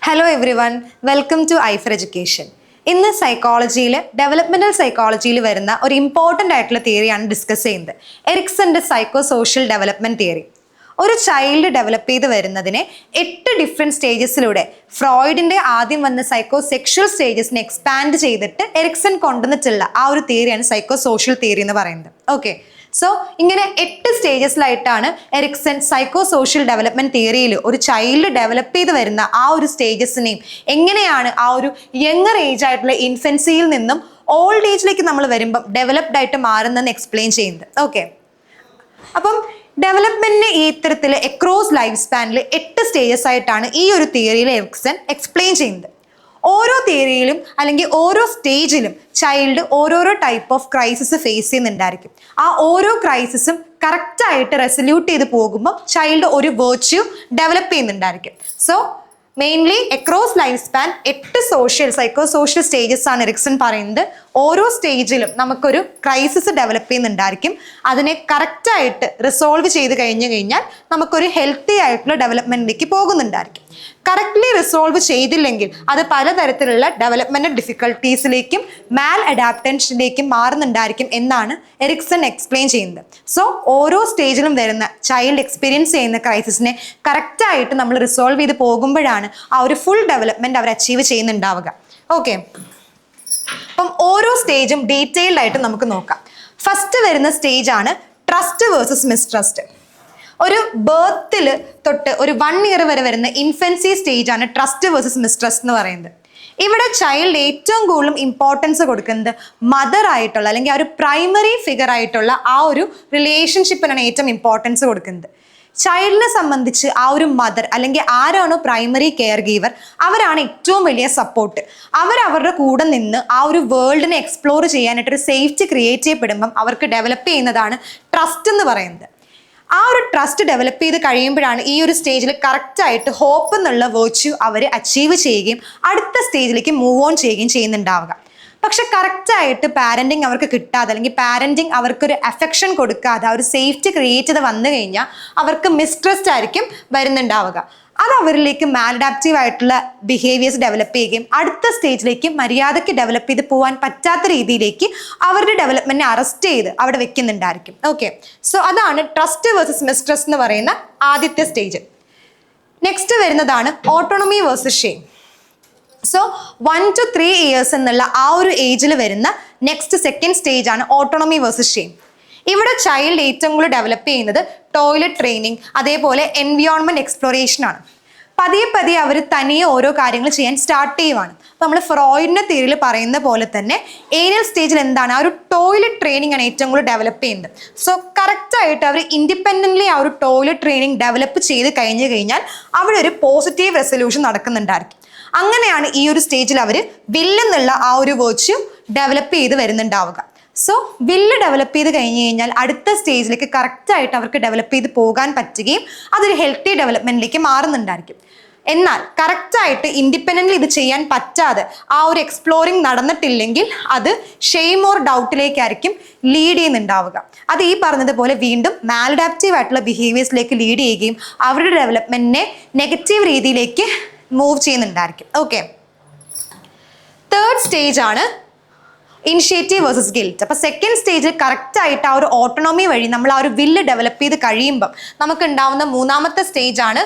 Hello everyone, welcome to iFor Education. ഇന്ന് സൈക്കോളജിയിൽ developmental സൈക്കോളജിയിൽ വരുന്ന ഒരു ഇമ്പോർട്ടൻ്റ് ആയിട്ടുള്ള തിയറിയാണ് ഡിസ്കസ് ചെയ്യുന്നത്. എറിക്സന്റെ സൈക്കോ സോഷ്യൽ ഡെവലപ്മെന്റ് തിയറി. ഒരു ചൈൽഡ് ഡെവലപ്പ് ചെയ്ത് വരുന്നതിനെ 8 ഡിഫറെൻറ്റ് സ്റ്റേജസിലൂടെ ഫ്രോയിഡിന്റെ ആദ്യം വന്ന സൈക്കോ സെക്ഷൽ സ്റ്റേജസിനെ എക്സ്പാൻഡ് ചെയ്തിട്ട് എറിക്സൺ കൊണ്ടുവന്നിട്ടുള്ള ആ ഒരു തിയറിയാണ് സൈക്കോ സോഷ്യൽ തിയറി എന്ന് പറയുന്നത്. ഓക്കെ, സോ ഇങ്ങനെ 8 സ്റ്റേജസിലായിട്ടാണ് എറിക്സൺ സൈക്കോ സോഷ്യൽ ഡെവലപ്മെന്റ് തിയറിയിൽ ഒരു ചൈൽഡ് ഡെവലപ്പ് ചെയ്ത് വരുന്ന ആ ഒരു സ്റ്റേജസിനെയും എങ്ങനെയാണ് ആ ഒരു യങ്ങർ ഏജ് ആയിട്ടുള്ള ഇൻഫൻസിയിൽ നിന്നും ഓൾഡ് ഏജിലേക്ക് നമ്മൾ വരുമ്പം ഡെവലപ്ഡ് ആയിട്ട് മാറുന്നതെന്ന് എക്സ്പ്ലെയിൻ ചെയ്യുന്നത്. ഓക്കെ, അപ്പം ഡെവലപ്മെന്റിന് ഈ ഇത്തരത്തിൽ അക്രോസ് ലൈഫ് സ്പാനിൽ 8 സ്റ്റേജസ് ആയിട്ടാണ് ഈ ഒരു തിയറിയിൽ എറിക്സൺ എക്സ്പ്ലെയിൻ ചെയ്യുന്നത്. ഓരോ തിയറിയിലും അല്ലെങ്കിൽ ഓരോ സ്റ്റേജിലും ചൈൽഡ് ഓരോരോ ടൈപ്പ് ഓഫ് ക്രൈസിസ് ഫേസ് ചെയ്യുന്നുണ്ടായിരിക്കും. ആ ഓരോ ക്രൈസിസും കറക്റ്റായിട്ട് റെസല്യൂട്ട് ചെയ്ത് പോകുമ്പോൾ ചൈൽഡ് ഒരു വെർച്യു ഡെവലപ്പ് ചെയ്യുന്നുണ്ടായിരിക്കും. So mainly across life span 8 psycho social stages ആണ് എറിക്സൺ പറയുന്നത്. ഓരോ സ്റ്റേജിലും നമുക്കൊരു ക്രൈസിസ് ഡെവലപ്പ് ചെയ്യുന്നുണ്ടായിരിക്കും. അതിനെ കറക്റ്റായിട്ട് റിസോൾവ് ചെയ്ത് കഴിഞ്ഞാൽ നമുക്കൊരു ഹെൽത്തി ആയിട്ടുള്ള ഡെവലപ്മെന്റിലേക്ക് പോകുന്നുണ്ടായിരിക്കും. കറക്റ്റ്ലി റിസോൾവ് ചെയ്തില്ലെങ്കിൽ അത് പലതരത്തിലുള്ള ഡെവലപ്മെന്റൽ ഡിഫിക്കൽട്ടീസിലേക്കും മാൽ അഡാപ്റ്റേഷനിലേക്കും മാറുന്നുണ്ടായിരിക്കും എന്നാണ് എറിക്സൺ എക്സ്പ്ലെയിൻ ചെയ്യുന്നത്. സോ ഓരോ സ്റ്റേജിലും വരുന്ന ചൈൽഡ് എക്സ്പീരിയൻസ് ചെയ്യുന്ന ക്രൈസിസിനെ കറക്റ്റായിട്ട് നമ്മൾ റിസോൾവ് ചെയ്ത് പോകുമ്പോഴാണ് ആ ഒരു ഫുൾ ഡെവലപ്മെന്റ് അവർ അച്ചീവ് ചെയ്യുന്നുണ്ടാവുക. ഓക്കെ, അപ്പം ഓരോ സ്റ്റേജും ഡീറ്റെയിൽഡ് ആയിട്ട് നമുക്ക് നോക്കാം. ഫസ്റ്റ് വരുന്ന സ്റ്റേജ് ആണ് ട്രസ്റ്റ് വേഴ്സസ് മിസ്ട്രസ്റ്റ്. ഒരു ബർത്തിൽ തൊട്ട് ഒരു 1 ഇയർ വരെ വരുന്ന ഇൻഫൻസി സ്റ്റേജ് ആണ് ട്രസ്റ്റ് വേഴ്സസ് മിസ്ട്രസ്റ്റ് എന്ന് പറയുന്നത്. ഇവിടെ ചൈൽഡ് ഏറ്റവും കൂടുതലും ഇമ്പോർട്ടൻസ് കൊടുക്കുന്നത് മദർ ആയിട്ടുള്ള അല്ലെങ്കിൽ ആ ഒരു പ്രൈമറി ഫിഗർ ആയിട്ടുള്ള ആ ഒരു റിലേഷൻഷിപ്പിനാണ് ഏറ്റവും ഇമ്പോർട്ടൻസ് കൊടുക്കുന്നത്. ചൈൽഡിനെ സംബന്ധിച്ച് ആ ഒരു മദർ അല്ലെങ്കിൽ ആരാണോ പ്രൈമറി കെയർ ഗീവർ അവരാണ് ഏറ്റവും വലിയ സപ്പോർട്ട്. അവരുടെ കൂടെ നിന്ന് ആ ഒരു വേൾഡിനെ എക്സ്പ്ലോർ ചെയ്യാനായിട്ടൊരു സേഫ്റ്റി ക്രിയേറ്റ് ചെയ്യപ്പെടുമ്പം അവർക്ക് ഡെവലപ്പ് ചെയ്യുന്നതാണ് ട്രസ്റ്റ് എന്ന് പറയുന്നത്. ആ ഒരു ട്രസ്റ്റ് ഡെവലപ്പ് ചെയ്ത് കഴിയുമ്പോഴാണ് ഈ ഒരു സ്റ്റേജിൽ കറക്റ്റായിട്ട് ഹോപ്പ് എന്നുള്ള വേർച്യു അവർ അച്ചീവ് ചെയ്യുകയും അടുത്ത സ്റ്റേജിലേക്ക് മൂവ് ഓൺ ചെയ്യുകയും ചെയ്യുന്നുണ്ടാവുക. പക്ഷെ കറക്റ്റായിട്ട് പാരന്റിങ് അവർക്ക് കിട്ടാതെ അല്ലെങ്കിൽ പാരന്റിങ് അവർക്കൊരു അഫെക്ഷൻ കൊടുക്കാതെ ആ ഒരു സേഫ്റ്റി ക്രിയേറ്റ് ചെയ്ത് വന്നു കഴിഞ്ഞാൽ അവർക്ക് മിസ്ട്രസ്റ്റ് ആയിരിക്കും വരുന്നുണ്ടാവുക. അത് അവരിലേക്ക് മാൽഡാപ്റ്റീവ് ആയിട്ടുള്ള ബിഹേവിയേഴ്സ് ഡെവലപ്പ് ചെയ്യുകയും അടുത്ത സ്റ്റേജിലേക്ക് മര്യാദയ്ക്ക് ഡെവലപ്പ് ചെയ്ത് പോകാൻ പറ്റാത്ത രീതിയിലേക്ക് അവരുടെ ഡെവലപ്മെന്റിനെ അറസ്റ്റ് ചെയ്ത് അവിടെ വെക്കുന്നുണ്ടായിരിക്കും. ഓക്കെ, സോ അതാണ് ട്രസ്റ്റ് വേഴ്സസ് മിസ്ട്രസ്റ്റ് എന്ന് പറയുന്ന ആദ്യത്തെ സ്റ്റേജ്. നെക്സ്റ്റ് വരുന്നതാണ് autonomy versus shame. So 1 to 3 years എന്നുള്ള ആ ഒരു ഏജിൽ വരുന്ന നെക്സ്റ്റ് സെക്കൻഡ് സ്റ്റേജ് ആണ് ഓട്ടോണമി വേഴ്സസ് ഷെയിം. ഇവിടെ ചൈൽഡ് ഏറ്റവും കൂടുതൽ ഡെവലപ്പ് ചെയ്യുന്നത് ടോയ്ലറ്റ് ട്രെയിനിങ് അതേപോലെ എൻവിയോൺമെന്റ് എക്സ്പ്ലോറേഷൻ ആണ്. പതിയെ അവർ തനിയെ ഓരോ കാര്യങ്ങൾ ചെയ്യാൻ സ്റ്റാർട്ട് ചെയ്യുവാണ്. നമ്മൾ ഫ്രോയിഡിന്റെ തിയറിയിൽ പറയുന്ന പോലെ തന്നെ ഏരിയൽ സ്റ്റേജിൽ എന്താണ് ആ ഒരു ടോയ്ലറ്റ് ട്രെയിനിങ് ആണ് ഏറ്റവും കൂടുതൽ ഡെവലപ്പ് ചെയ്യുന്നത്. സോ കറക്റ്റായിട്ട് അവർ ഇൻഡിപെൻഡൻ്റ്ലി ആ ഒരു ടോയ്ലറ്റ് ട്രെയിനിങ് ഡെവലപ്പ് ചെയ്ത് കഴിഞ്ഞാൽ അവിടെ ഒരു പോസിറ്റീവ് റെസൊല്യൂഷൻ നടക്കുന്നുണ്ടായിരിക്കും. അങ്ങനെയാണ് ഈ ഒരു സ്റ്റേജിൽ അവർ വില്ലെന്നുള്ള ആ ഒരു വേർച്യു ഡെവലപ്പ് ചെയ്ത് വരുന്നുണ്ടാവുക. സോ വില്ല് ഡെവലപ്പ് ചെയ്ത് കഴിഞ്ഞാൽ അടുത്ത സ്റ്റേജിലേക്ക് കറക്റ്റായിട്ട് അവർക്ക് ഡെവലപ്പ് ചെയ്ത് പോകാൻ പറ്റുകയും അതൊരു ഹെൽത്തി ഡെവലപ്മെന്റിലേക്ക് മാറുന്നുണ്ടായിരിക്കും. എന്നാൽ കറക്റ്റായിട്ട് ഇൻഡിപെൻഡൻ്റ്ലി ഇത് ചെയ്യാൻ പറ്റാതെ ആ ഒരു എക്സ്പ്ലോറിങ് നടന്നിട്ടില്ലെങ്കിൽ അത് ഷെയിം ഓർ ഡൗട്ടിലേക്കായിരിക്കും ലീഡ് ചെയ്യുന്നുണ്ടാവുക. അത് ഈ പറഞ്ഞതുപോലെ വീണ്ടും മാൽഡാപ്റ്റീവ് ആയിട്ടുള്ള ബിഹേവിയേഴ്സിലേക്ക് ലീഡ് ചെയ്യുകയും അവരുടെ ഡെവലപ്മെന്റിനെ നെഗറ്റീവ് രീതിയിലേക്ക് മൂവ് ചെയ്യുന്നുണ്ടായിരിക്കും. ഓക്കെ, തേർഡ് സ്റ്റേജ് ആണ് ഇനിഷ്യേറ്റീവ് വേഴ്സസ് ഗിൽറ്റ്. അപ്പോൾ സെക്കൻഡ് സ്റ്റേജിൽ കറക്റ്റായിട്ട് ആ ഒരു ഓട്ടോണമി വഴി നമ്മൾ ആ ഒരു വില്ല് ഡെവലപ്പ് ചെയ്ത് കഴിയുമ്പം നമുക്ക് ഉണ്ടാവുന്ന മൂന്നാമത്തെ സ്റ്റേജ് ആണ്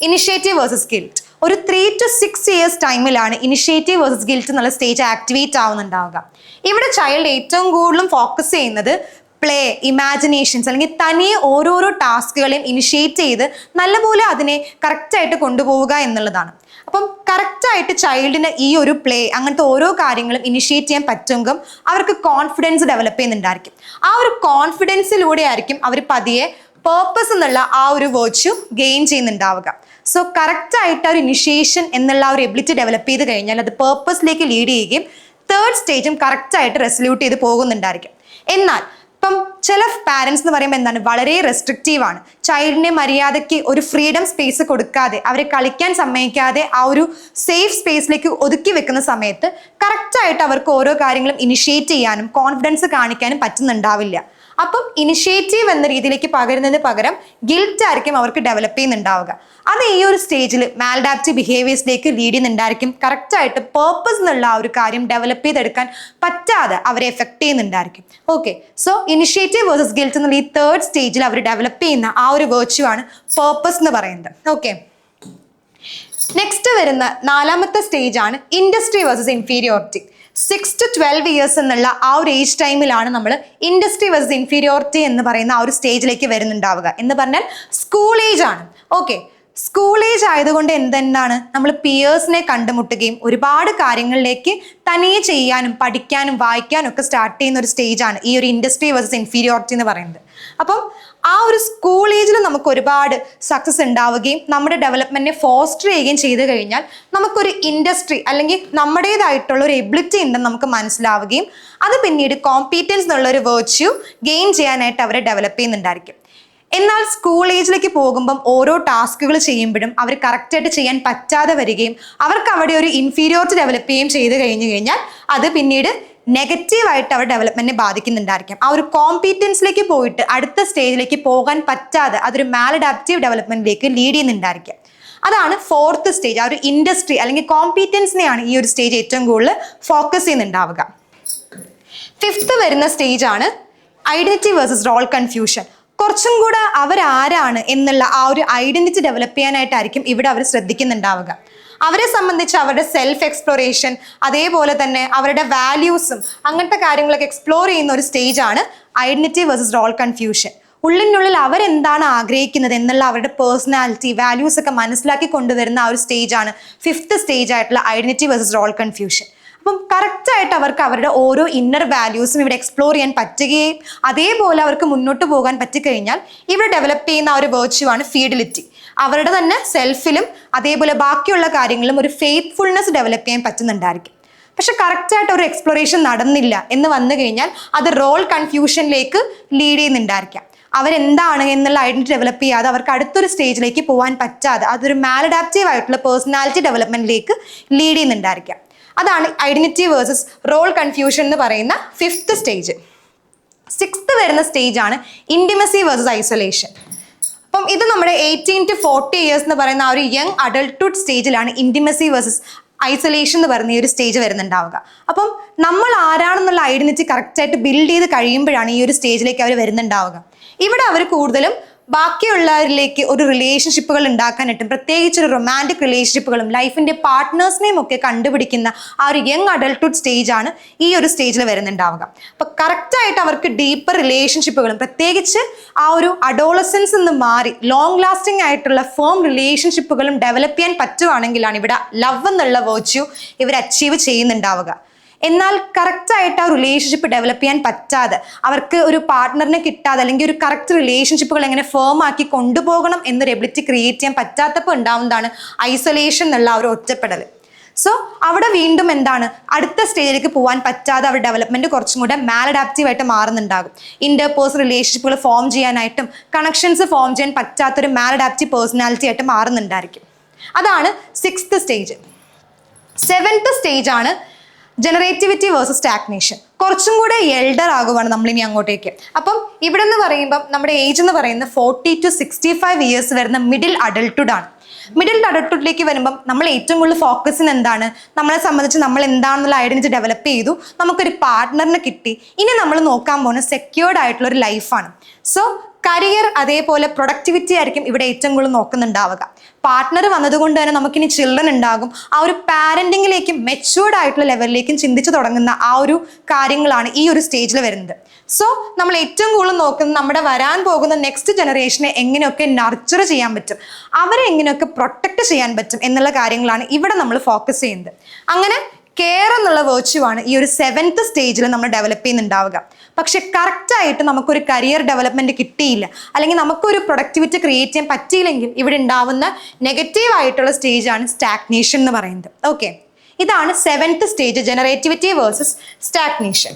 ഇനിഷ്യേറ്റീവ് വേഴ്സസ് ഗിൽറ്റ്. ഒരു 3 to 6 ഇയേഴ്സ് ടൈമിലാണ് ഇനിഷ്യേറ്റീവ് വേഴ്സസ് ഗിൽറ്റ് എന്നുള്ള സ്റ്റേജ് ആക്ടിവേറ്റ് ആവുന്നുണ്ടാവുക. ഇവിടെ ചൈൽഡ് ഏറ്റവും കൂടുതലും ഫോക്കസ് ചെയ്യുന്നത് പ്ലേ, ഇമാജിനേഷൻസ് അല്ലെങ്കിൽ തനിയെ ഓരോരോ ടാസ്കുകളെയും ഇനിഷ്യേറ്റ് ചെയ്ത് നല്ലപോലെ അതിനെ കറക്റ്റായിട്ട് കൊണ്ടുപോവുക എന്നുള്ളതാണ്. അപ്പം കറക്റ്റായിട്ട് ചൈൽഡിന് ഈ ഒരു പ്ലേ അങ്ങനത്തെ ഓരോ കാര്യങ്ങളും ഇനിഷ്യേറ്റ് ചെയ്യാൻ പറ്റുമെങ്കിൽ അവർക്ക് കോൺഫിഡൻസ് ഡെവലപ്പ് ചെയ്യുന്നുണ്ടായിരിക്കും. ആ ഒരു കോൺഫിഡൻസിലൂടെ ആയിരിക്കും അവർ പതിയെ പേർപ്പസ് എന്നുള്ള ആ ഒരു വേർച്യു ഗെയിൻ ചെയ്യുന്നുണ്ടാവുക. സോ കറക്റ്റായിട്ട് ഒരു ഇനിഷ്യേഷൻ എന്നുള്ള ഒരു എബിലിറ്റി ഡെവലപ്പ് ചെയ്ത് കഴിഞ്ഞാൽ അത് പേർപ്പസിലേക്ക് ലീഡ് ചെയ്യുകയും തേർഡ് സ്റ്റേജും കറക്റ്റായിട്ട് റെസല്യൂട്ട് ചെയ്ത് പോകുന്നുണ്ടായിരിക്കും. എന്നാൽ ഇപ്പം ചില പാരൻസ് എന്ന് പറയുമ്പോൾ എന്താണ് വളരെ റെസ്ട്രിക്റ്റീവ് ആണ്. ചൈൽഡിനെ മര്യാദയ്ക്ക് ഒരു ഫ്രീഡം സ്പേസ് കൊടുക്കാതെ അവരെ കളിക്കാൻ സമ്മതിക്കാതെ ആ ഒരു സേഫ് സ്പേസിലേക്ക് ഒതുക്കി വെക്കുന്ന സമയത്ത് കറക്റ്റായിട്ട് അവർക്ക് ഓരോ കാര്യങ്ങളും ഇനിഷ്യേറ്റ് ചെയ്യാനും കോൺഫിഡൻസ് കാണിക്കാനും പറ്റുന്നുണ്ടാവില്ല. അപ്പം ഇനിഷ്യേറ്റീവ് എന്ന രീതിയിലേക്ക് പകരുന്നതിന് പകരം ഗിൽറ്റ് ആയിരിക്കും അവർക്ക് ഡെവലപ്പ് ചെയ്യുന്നുണ്ടാവുക. അത് ഈ ഒരു സ്റ്റേജിൽ മാൽഡാപ്റ്റീവ് ബിഹേവിയേഴ്സിലേക്ക് ലീഡ് ചെയ്യുന്നുണ്ടായിരിക്കും. കറക്റ്റായിട്ട് പേർപ്പസ് എന്നുള്ള ആ ഒരു കാര്യം ഡെവലപ്പ് ചെയ്തെടുക്കാൻ പറ്റാതെ അവരെ എഫക്ട് ചെയ്യുന്നുണ്ടായിരിക്കും. Okay, so initiative versus guilt എന്നുള്ള ഈ തേർഡ് സ്റ്റേജിൽ അവർ ഡെവലപ്പ് ചെയ്യുന്ന ആ ഒരു വേർച്യു ആണ് പേർപ്പസ് എന്ന് പറയുന്നത്. ഓക്കെ, നെക്സ്റ്റ് വരുന്ന 4ാമത്തെ സ്റ്റേജ് ആണ് industry versus inferiority. 6 to 12 years എന്നുള്ള ആ ഒരു ഏജ് ടൈമിലാണ് നമ്മൾ ഇൻഡസ്ട്രി വേഴ്സസ് ഇൻഫീരിയോറിറ്റി എന്ന് പറയുന്ന ആ ഒരു സ്റ്റേജിലേക്ക് വരുന്നുണ്ടാവുക. എന്ന് പറഞ്ഞാൽ സ്കൂൾ ഏജ് ആണ്. ഓക്കെ, സ്കൂൾ ഏജ് ആയതുകൊണ്ട് എന്താണ് നമ്മൾ പിയേഴ്സിനെ കണ്ടുമുട്ടുകയും ഒരുപാട് കാര്യങ്ങളിലേക്ക് തനിയെ ചെയ്യാനും പഠിക്കാനും വായിക്കാനും ഒക്കെ സ്റ്റാർട്ട് ചെയ്യുന്ന ഒരു സ്റ്റേജാണ് ഈ ഒരു ഇൻഡസ്ട്രി വേഴ്സസ് ഇൻഫീരിയോറിറ്റി എന്ന് പറയുന്നത്. അപ്പം ആ ഒരു സ്കൂൾ ഏജിൽ നമുക്ക് ഒരുപാട് സക്സസ് ഉണ്ടാവുകയും നമ്മുടെ ഡെവലപ്മെന്റിനെ ഫോസ്റ്റർ ചെയ്യുകയും ചെയ്തു കഴിഞ്ഞാൽ നമുക്കൊരു ഇൻഡസ്ട്രി അല്ലെങ്കിൽ നമ്മുടേതായിട്ടുള്ള ഒരു എബിലിറ്റി ഉണ്ടെന്ന് നമുക്ക് മനസ്സിലാവുകയും അത് പിന്നീട് കോമ്പീറ്റൻസ് എന്നുള്ള ഒരു വേർച്യു ഗെയിൻ ചെയ്യാനായിട്ട് അവരെ ഡെവലപ്പ് ചെയ്യുന്നുണ്ടായിരിക്കും. എന്നാൽ സ്കൂൾ ഏജിലേക്ക് പോകുമ്പം ഓരോ ടാസ്കുകൾ ചെയ്യുമ്പോഴും അവർ കറക്റ്റായിട്ട് ചെയ്യാൻ പറ്റാതെ വരികയും അവർക്ക് അവിടെ ഒരു ഇൻഫീരിയോറിറ്റി ഡെവലപ്പ് ചെയ്യുകയും ചെയ്ത് കഴിഞ്ഞാൽ അത് പിന്നീട് നെഗറ്റീവായിട്ട് അവർ ഡെവലപ്മെന്റിനെ ബാധിക്കുന്നുണ്ടായിരിക്കും. ആ ഒരു കോമ്പീറ്റൻസിലേക്ക് പോയിട്ട് അടുത്ത സ്റ്റേജിലേക്ക് പോകാൻ പറ്റാതെ അതൊരു മാലഡാപ്റ്റീവ് ഡെവലപ്മെന്റിലേക്ക് ലീഡ് ചെയ്യുന്നുണ്ടായിരിക്കും. അതാണ് 4th സ്റ്റേജ്. ആ ഒരു ഇൻഡസ്ട്രി അല്ലെങ്കിൽ കോമ്പീറ്റൻസിനെയാണ് ഈ ഒരു സ്റ്റേജ് ഏറ്റവും കൂടുതൽ ഫോക്കസ് ചെയ്യുന്നുണ്ടാവുക. 5th വരുന്ന സ്റ്റേജ് ആണ് ഐഡന്റിറ്റി വേഴ്സസ് റോൾ കൺഫ്യൂഷൻ. കുറച്ചും കൂടെ അവരാരാണ് എന്നുള്ള ആ ഒരു ഐഡന്റിറ്റി ഡെവലപ്പ് ചെയ്യാനായിട്ടായിരിക്കും ഇവിടെ അവർ ശ്രദ്ധിക്കുന്നുണ്ടാവുക. അവരെ സംബന്ധിച്ച് അവരുടെ സെൽഫ് എക്സ്പ്ലോറേഷൻ, അതേപോലെ തന്നെ അവരുടെ വാല്യൂസും അങ്ങനത്തെ കാര്യങ്ങളൊക്കെ എക്സ്പ്ലോർ ചെയ്യുന്ന ഒരു സ്റ്റേജാണ് ഐഡന്റിറ്റി വേഴ്സസ് റോൾ കൺഫ്യൂഷൻ. ഉള്ളിനുള്ളിൽ അവരെന്താണ് ആഗ്രഹിക്കുന്നത് എന്നുള്ള അവരുടെ പേഴ്സണാലിറ്റി, വാല്യൂസ് ഒക്കെ മനസ്സിലാക്കി കൊണ്ടുവരുന്ന ആ ഒരു സ്റ്റേജാണ് 5th സ്റ്റേജ് ആയിട്ടുള്ള ഐഡന്റിറ്റി വേഴ്സസ് റോൾ കൺഫ്യൂഷൻ. അപ്പം കറക്റ്റായിട്ട് അവർക്ക് അവരുടെ ഓരോ ഇന്നർ വാല്യൂസും ഇവിടെ എക്സ്പ്ലോർ ചെയ്യാൻ പറ്റുകയും അതേപോലെ അവർക്ക് മുന്നോട്ട് പോകാൻ പറ്റിക്കഴിഞ്ഞാൽ ഇവിടെ ഡെവലപ്പ് ചെയ്യുന്ന ആ ഒരു വേർച്യു ആണ് ഫീഡിലിറ്റി. അവരുടെ തന്നെ സെൽഫിലും അതേപോലെ ബാക്കിയുള്ള കാര്യങ്ങളിലും ഒരു ഫെയ്ത്ത്ഫുൾനെസ് ഡെവലപ്പ് ചെയ്യാൻ പറ്റുന്നുണ്ടായിരിക്കും. പക്ഷെ കറക്റ്റായിട്ട് ഒരു എക്സ്പ്ലോറേഷൻ നടന്നില്ല എന്ന് വന്നു കഴിഞ്ഞാൽ അത് റോൾ കൺഫ്യൂഷനിലേക്ക് ലീഡ് ചെയ്യുന്നുണ്ടായിരിക്കാം. അവരെന്താണ് എന്നുള്ള ഐഡന്റിറ്റി ഡെവലപ്പ് ചെയ്യാതെ അവർക്ക് അടുത്തൊരു സ്റ്റേജിലേക്ക് പോകാൻ പറ്റാതെ അതൊരു മാലഡാപ്റ്റീവ് ആയിട്ടുള്ള പേഴ്സണാലിറ്റി ഡെവലപ്മെന്റിലേക്ക് ലീഡ് ചെയ്യുന്നുണ്ടായിരിക്കാം. അതാണ് ഐഡന്റിറ്റി വേഴ്സസ് റോൾ കൺഫ്യൂഷൻ എന്ന് പറയുന്ന 5th സ്റ്റേജ്. 6th വരുന്ന സ്റ്റേജ് ആണ് ഇന്റിമസി വേഴ്സസ് ഐസൊലേഷൻ. അപ്പം ഇത് നമ്മുടെ 18 to 40 ഇയേഴ്സ് എന്ന് പറയുന്ന ആ ഒരു യങ് അഡൾട്ട്ഹുഡ് സ്റ്റേജിലാണ് ഇന്റിമസി വേഴ്സസ് ഐസൊലേഷൻ എന്ന് പറയുന്ന ഈ ഒരു സ്റ്റേജ് വരുന്നുണ്ടാവുക. അപ്പം നമ്മൾ ആരാണെന്നുള്ള ഐഡന്റിറ്റി കറക്റ്റായിട്ട് ബിൽഡ് ചെയ്ത് കഴിയുമ്പോഴാണ് ഈ ഒരു സ്റ്റേജിലേക്ക് അവർ വരുന്നുണ്ടാവുക. ഇവിടെ അവർ കൂടുതലും ബാക്കിയുള്ളവരിലേക്ക് ഒരു റിലേഷൻഷിപ്പുകൾ ഉണ്ടാക്കാനായിട്ടും പ്രത്യേകിച്ച് ഒരു റൊമാൻറ്റിക് റിലേഷൻഷിപ്പുകളും ലൈഫിന്റെ പാർട്ട്നേഴ്സിനെയും ഒക്കെ കണ്ടുപിടിക്കുന്ന ആ ഒരു യങ് അഡൾട്ട്ഹുഡ് സ്റ്റേജ് ആണ് ഈ ഒരു സ്റ്റേജിൽ വരുന്നുണ്ടാവുക. അപ്പൊ കറക്റ്റായിട്ട് അവർക്ക് ഡീപ്പർ റിലേഷൻഷിപ്പുകളും പ്രത്യേകിച്ച് ആ ഒരു അഡോളസൻസ് നിന്ന് മാറി ലോങ് ലാസ്റ്റിംഗ് ആയിട്ടുള്ള ഫേം റിലേഷൻഷിപ്പുകളും ഡെവലപ്പ് ചെയ്യാൻ പറ്റുവാണെങ്കിലാണ് ഇവിടെ ലവ് എന്നുള്ള വേർച്യു ഇവർ അച്ചീവ് ചെയ്യുന്നുണ്ടാവുക. എന്നാൽ കറക്റ്റായിട്ട് ആ റിലേഷൻഷിപ്പ് ഡെവലപ്പ് ചെയ്യാൻ പറ്റാതെ അവർക്ക് ഒരു പാർട്ട്ണറിനെ കിട്ടാതെ അല്ലെങ്കിൽ ഒരു കറക്റ്റ് റിലേഷൻഷിപ്പുകൾ എങ്ങനെ ഫേം ആക്കി കൊണ്ടുപോകണം എന്നൊരു എബിലിറ്റി ക്രിയേറ്റ് ചെയ്യാൻ പറ്റാത്തപ്പോൾ ഉണ്ടാവുന്നതാണ് ഐസൊലേഷൻ എന്നുള്ള ആ ഒരു ഒറ്റപ്പെടൽ. സോ അവിടെ വീണ്ടും എന്താണ് അടുത്ത സ്റ്റേജിലേക്ക് പോകാൻ പറ്റാതെ അവർ ഡെവലപ്മെന്റ് കുറച്ചും കൂടെ മാലഡാപ്റ്റീവ് ആയിട്ട് മാറുന്നുണ്ടാകും. ഇന്റർപേഴ്സണൽ റിലേഷൻഷിപ്പുകൾ ഫോം ചെയ്യാനായിട്ടും കണക്ഷൻസ് ഫോം ചെയ്യാൻ പറ്റാത്തൊരു മാലഡാപ്റ്റീവ് പേഴ്സണാലിറ്റി ആയിട്ട് മാറുന്നുണ്ടായിരിക്കും. അതാണ് 6th സ്റ്റേജ്. 7th സ്റ്റേജ് ആണ് ജനറേറ്റിവിറ്റി വേഴ്സസ് സ്റ്റാഗ്നേഷൻ. കുറച്ചും കൂടെ എൽഡർ ആകുവാണ് നമ്മളിനി അങ്ങോട്ടേക്ക്. അപ്പം ഇവിടെ എന്ന് പറയുമ്പം നമ്മുടെ ഏജ് എന്ന് പറയുന്നത് 40 to 65 ഇയേഴ്സ് വരുന്ന മിഡിൽ അഡൾട്ട്ഹുഡ് ആണ്. മിഡിൽ അഡൾട്ട്ഹുഡിലേക്ക് വരുമ്പം നമ്മൾ ഏറ്റവും കൂടുതൽ ഫോക്കസ് ചെയ്യുന്ന എന്താണ്, നമ്മളെ സംബന്ധിച്ച് നമ്മൾ എന്താണെന്നുള്ള ഐഡന്റിറ്റി ഡെവലപ്പ് ചെയ്തു, നമുക്കൊരു പാർട്ട്ണറിനെ കിട്ടി, ഇനി നമ്മൾ നോക്കാൻ പോകുന്ന സെക്യൂർഡ് ആയിട്ടുള്ള ഒരു ലൈഫാണ്. സോ കരിയർ അതേപോലെ പ്രൊഡക്ടിവിറ്റി ആയിരിക്കും ഇവിടെ ഏറ്റവും കൂടുതൽ നോക്കുന്നുണ്ടാവുക. പാർട്ട്ണർ വന്നതുകൊണ്ട് തന്നെ നമുക്കിനി ചിൽഡ്രൻ ഉണ്ടാകും. ആ ഒരു പാരന്റിങ്ങിലേക്കും മെച്യൂർഡ് ആയിട്ടുള്ള ലെവലിലേക്കും ചിന്തിച്ചു തുടങ്ങുന്ന ആ ഒരു കാര്യങ്ങളാണ് ഈ ഒരു സ്റ്റേജിൽ വരുന്നത്. സോ നമ്മൾ ഏറ്റവും കൂടുതൽ നോക്കുന്നത് നമ്മുടെ വരാൻ പോകുന്ന നെക്സ്റ്റ് ജനറേഷനെ എങ്ങനെയൊക്കെ നർച്ചർ ചെയ്യാൻ പറ്റും, അവരെ എങ്ങനെയൊക്കെ പ്രൊട്ടക്ട് ചെയ്യാൻ പറ്റും എന്നുള്ള കാര്യങ്ങളാണ് ഇവിടെ നമ്മൾ ഫോക്കസ് ചെയ്യുന്നത്. അങ്ങനെ കെയർ എന്നുള്ള വേർച്യു ആണ് ഈ ഒരു 7th സ്റ്റേജിൽ നമ്മൾ ഡെവലപ്പ് ചെയ്യുന്നുണ്ടാവുക. പക്ഷെ കറക്റ്റായിട്ട് നമുക്കൊരു കരിയർ ഡെവലപ്മെന്റ് കിട്ടിയില്ല, അല്ലെങ്കിൽ നമുക്കൊരു പ്രൊഡക്ടിവിറ്റി ക്രിയേറ്റ് ചെയ്യാൻ പറ്റിയില്ലെങ്കിൽ ഇവിടെ ഉണ്ടാവുന്ന നെഗറ്റീവ് ആയിട്ടുള്ള സ്റ്റേജാണ് സ്റ്റാഗ്നേഷൻ എന്ന് പറയുന്നത്. ഓക്കെ, ഇതാണ് 7th stage, generativity versus stagnation.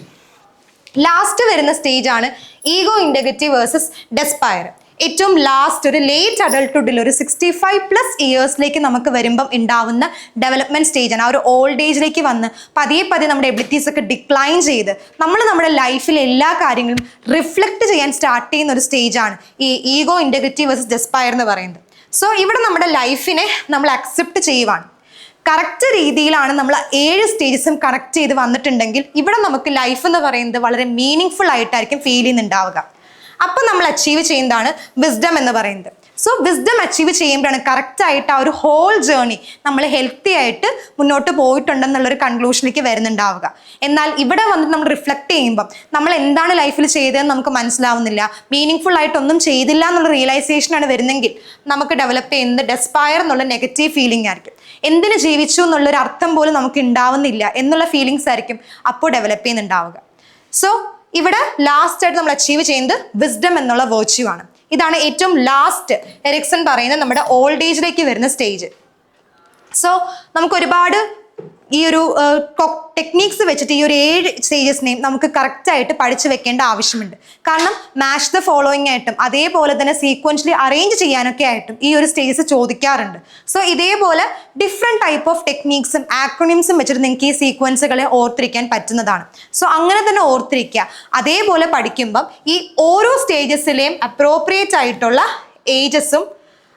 Last വരുന്ന സ്റ്റേജ് ആണ് ഈഗോ ഇന്റഗ്രിറ്റി വേഴ്സസ് ഡെസ്പയർ. ഏറ്റവും ലാസ്റ്റ് ഒരു ലേറ്റ് അഡൾട്ട്ഹുഡിൽ ഒരു 65+ ഇയേഴ്സിലേക്ക് നമുക്ക് വരുമ്പം ഉണ്ടാവുന്ന ഡെവലപ്മെന്റ് സ്റ്റേജാണ്. ആ ഒരു ഓൾഡ് ഏജിലേക്ക് വന്ന് പതിയെ നമ്മുടെ എബിലിറ്റീസ് ഒക്കെ ഡിക്ലൈൻ ചെയ്ത് നമ്മുടെ ലൈഫിലെ എല്ലാ കാര്യങ്ങളും റിഫ്ലക്ട് ചെയ്യാൻ സ്റ്റാർട്ട് ചെയ്യുന്ന ഒരു സ്റ്റേജാണ് ഈ ഈഗോ, ഇന്റഗ്രിറ്റി വേഴ്സസ് ഡെസ്പയർ എന്ന് പറയുന്നത്. സോ ഇവിടെ നമ്മുടെ ലൈഫിനെ നമ്മൾ അക്സെപ്റ്റ് ചെയ്യുവാണ്. കറക്റ്റ് രീതിയിലാണ് നമ്മൾ 7 സ്റ്റേജസും കണക്ട് ചെയ്ത് വന്നിട്ടുണ്ടെങ്കിൽ ഇവിടെ നമുക്ക് ലൈഫ് എന്ന് പറയുന്നത് വളരെ മീനിങ് ഫുൾ ആയിട്ടായിരിക്കും ഫീൽ ചെയ്യുന്നുണ്ടാവുക. അപ്പം നമ്മൾ അച്ചീവ് ചെയ്യുന്നതാണ് വിസ്ഡം എന്ന് പറയുന്നത്. സോ വിസ്ഡം അച്ചീവ് ചെയ്യുമ്പോഴാണ് കറക്റ്റ് ആയിട്ട് ആ ഒരു ഹോൾ ജേർണി നമ്മൾ ഹെൽത്തി ആയിട്ട് മുന്നോട്ട് പോയിട്ടുണ്ടെന്നുള്ളൊരു കൺക്ലൂഷനിലേക്ക് വരുന്നുണ്ടാവുക. എന്നാൽ ഇവിടെ വന്നിട്ട് നമ്മൾ റിഫ്ലക്ട് ചെയ്യുമ്പം നമ്മൾ എന്താണ് ലൈഫിൽ ചെയ്തതെന്ന് നമുക്ക് മനസ്സിലാവുന്നില്ല, മീനിങ് ഫുൾ ആയിട്ടൊന്നും ചെയ്തില്ല എന്നുള്ള റിയലൈസേഷനാണ് വരുന്നെങ്കിൽ നമുക്ക് ഡെവലപ്പ് ചെയ്യുന്നത് ഡെസ്പയർ എന്നുള്ള നെഗറ്റീവ് ഫീലിംഗ് ആയിരിക്കും. എന്തിനു ജീവിച്ചു എന്നുള്ളൊരു അർത്ഥം പോലും നമുക്ക് ഉണ്ടാവുന്നില്ല എന്നുള്ള ഫീലിങ്സ് ആയിരിക്കും അപ്പോൾ ഡെവലപ്പ് ചെയ്യുന്നുണ്ടാവുക. സോ ഇവിടെ ലാസ്റ്റ് ആയിട്ട് നമ്മൾ അച്ചീവ് ചെയ്യുന്നത് വിസ്ഡം എന്നുള്ള വേർച്യൂ ആണ്. ഇതാണ് ഏറ്റവും ലാസ്റ്റ് എറിക്സൺ പറയുന്ന നമ്മുടെ ഓൾഡ് ഏജിലേക്ക് വരുന്ന സ്റ്റേജ്. സോ നമുക്ക് ഒരുപാട് ഈ ഒരു ടെക്നീക്സ് വെച്ചിട്ട് ഈ ഒരു 7 സ്റ്റേജസിനെയും നമുക്ക് കറക്റ്റായിട്ട് പഠിച്ചു വെക്കേണ്ട ആവശ്യമുണ്ട്. കാരണം മാച്ച് ദ ഫോളോയിങ് ആയിട്ടും അതേപോലെ തന്നെ സീക്വൻഷ്യലി അറേഞ്ച് ചെയ്യാനൊക്കെ ആയിട്ടും ഈ ഒരു സ്റ്റേജസ് ചോദിക്കാറുണ്ട്. സോ ഇതേപോലെ ഡിഫറെൻറ്റ് ടൈപ്പ് ഓഫ് ടെക്നീക്സും ആക്രോണിംസും വെച്ചിട്ട് നിങ്ങൾക്ക് ഈ സീക്വൻസുകളെ ഓർത്തിരിക്കാൻ പറ്റുന്നതാണ്. സോ അങ്ങനെ തന്നെ ഓർത്തിരിക്കുക. അതേപോലെ പഠിക്കുമ്പം ഈ ഓരോ സ്റ്റേജസിലെയും അപ്രോപ്രിയേറ്റ് ആയിട്ടുള്ള ഏജസും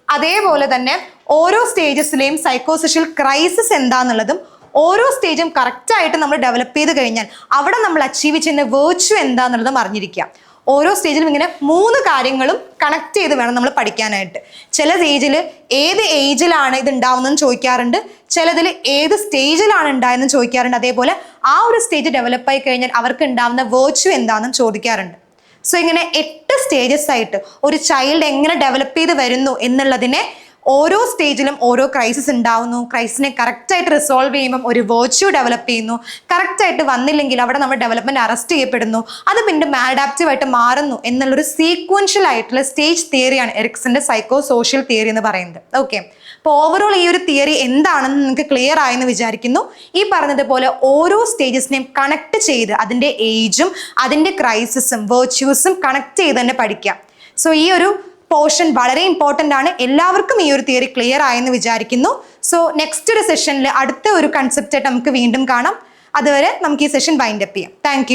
അതേപോലെ തന്നെ ഓരോ സ്റ്റേജസിലെയും സൈക്കോസോഷ്യൽ ക്രൈസിസ് എന്താന്നുള്ളതും ഓരോ സ്റ്റേജും കറക്റ്റായിട്ട് നമ്മൾ ഡെവലപ്പ് ചെയ്ത് കഴിഞ്ഞാൽ അവിടെ നമ്മൾ അച്ചീവ് ചെയ്യുന്ന വേർച്യൂ എന്താന്നുള്ളതും അറിഞ്ഞിരിക്കുക. ഓരോ സ്റ്റേജിലും ഇങ്ങനെ 3 കാര്യങ്ങളും കണക്ട് ചെയ്ത് വേണം നമ്മൾ പഠിക്കാനായിട്ട്. ചില സ്റ്റേജിൽ ഏത് ഏജിലാണ് ഇത് ഉണ്ടാവുന്നതെന്ന് ചോദിക്കാറുണ്ട്, ചിലതിൽ ഏത് സ്റ്റേജിലാണ് ഉണ്ടായതെന്ന് ചോദിക്കാറുണ്ട്. അതേപോലെ ആ ഒരു സ്റ്റേജ് ഡെവലപ്പ് ആയി കഴിഞ്ഞാൽ അവർക്ക് ഉണ്ടാവുന്ന വേർച്യൂ എന്താണെന്നും ചോദിക്കാറുണ്ട്. സോ ഇങ്ങനെ 8 സ്റ്റേജസ് ആയിട്ട് ഒരു ചൈൽഡ് എങ്ങനെ ഡെവലപ്പ് ചെയ്ത് വരുന്നു എന്നുള്ളതിനെ ഓരോ സ്റ്റേജിലും ഓരോ ക്രൈസിസ് ഉണ്ടാവുന്നു. ക്രൈസിനെ കറക്റ്റായിട്ട് റിസോൾവ് ചെയ്യുമ്പം ഒരു വേർച്യൂ ഡെവലപ്പ് ചെയ്യുന്നു. കറക്റ്റായിട്ട് വന്നില്ലെങ്കിൽ അവിടെ നമ്മുടെ ഡെവലപ്മെന്റ് അറസ്റ്റ് ചെയ്യപ്പെടുന്നു. അത് പിന്നെ മാൽഡാപ്റ്റീവ് ആയിട്ട് മാറുന്നു എന്നുള്ളൊരു സീക്വൻഷ്യൽ ആയിട്ടുള്ള സ്റ്റേജ് തിയറിയാണ് എറിക്സന്റെ സൈക്കോ സോഷ്യൽ തിയറി എന്ന് പറയുന്നത്. ഓക്കെ, അപ്പോൾ ഓവറോൾ ഈ ഒരു തിയറി എന്താണെന്ന് നിങ്ങൾക്ക് ക്ലിയർ ആയെന്ന് വിചാരിക്കുന്നു. ഈ പറഞ്ഞതുപോലെ ഓരോ സ്റ്റേജസിനെയും കണക്ട് ചെയ്ത് അതിൻ്റെ ഏജും അതിൻ്റെ ക്രൈസിസും വേർച്യൂസും കണക്ട് ചെയ്ത് തന്നെ പഠിക്കാം. സോ ഈ ഒരു പോർഷൻ വളരെ ഇമ്പോർട്ടൻ്റ് ആണ്. എല്ലാവർക്കും ഈ ഒരു തിയറി ക്ലിയർ ആയെന്ന് വിചാരിക്കുന്നു. സോ നെക്സ്റ്റ് ഒരു സെഷനിൽ അടുത്ത ഒരു കൺസെപ്റ്റ് ആയിട്ട് നമുക്ക് വീണ്ടും കാണാം. അതുവരെ നമുക്ക് ഈ സെഷൻ വൈൻഡ് അപ്പ് ചെയ്യാം. താങ്ക്